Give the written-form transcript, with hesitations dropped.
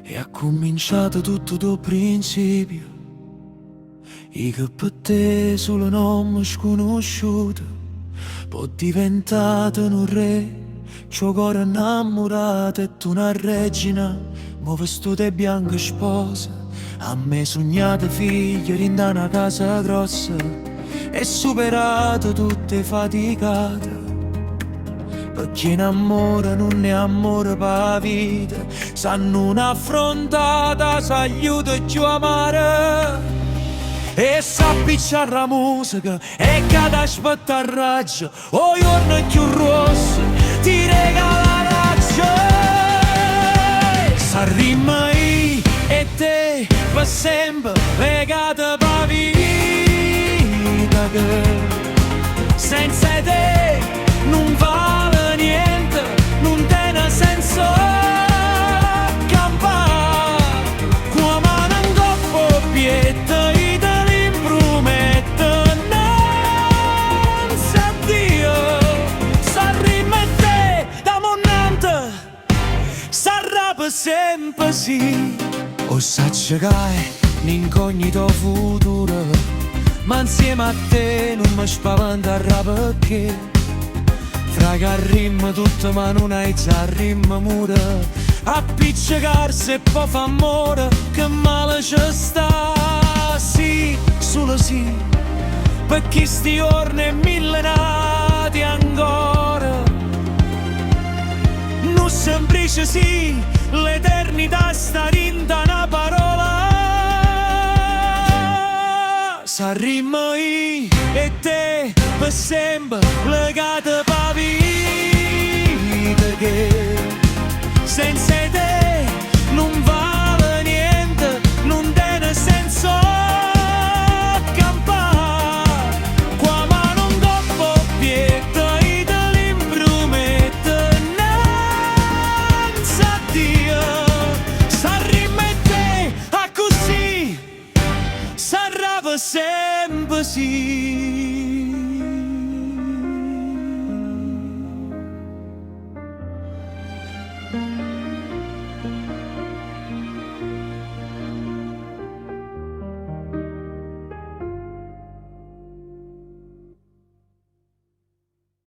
E ha cominciato tutto da principio. E che per te solo nome sconosciuto può diventare un re. C'ho cuore innamorato e tu una regina, mo vestute bianche sposa. A me sognate figlie rinda una casa grossa e superato tutte faticate. Perché in amore non è amore per la vita, sanno un'affrontata, s'aiuta più amare. E s'appiccia la musica e cada aspetta il raggio, o giorno è più rosso, ti regala raggio. S'arrima io e te per sempre legate per vita, che senza te non vale niente, non tiene senso campare. Come mano in coppa pietta io te li prometto, senza Dio s'arrima e te da monante sarà per sempre sì. O sacce che è l'incognito futuro, ma insieme a te non mi spaventerà perché fra che rimma tutto ma non hai già rimma mura. Appiccicarsi e poi fa amore, che male ci sta. Sì, solo sì, perché sti giorni millenati ancora. Non semplice sì, l'eternità sta rinda una parola. S'arrima io e te per sempre legate per vita, che senza te non vale niente, non tiene senso campare. Qua mano in coppa pietta io te li prometto, senza Dio s'arrima e te a così sarà per sempre sì.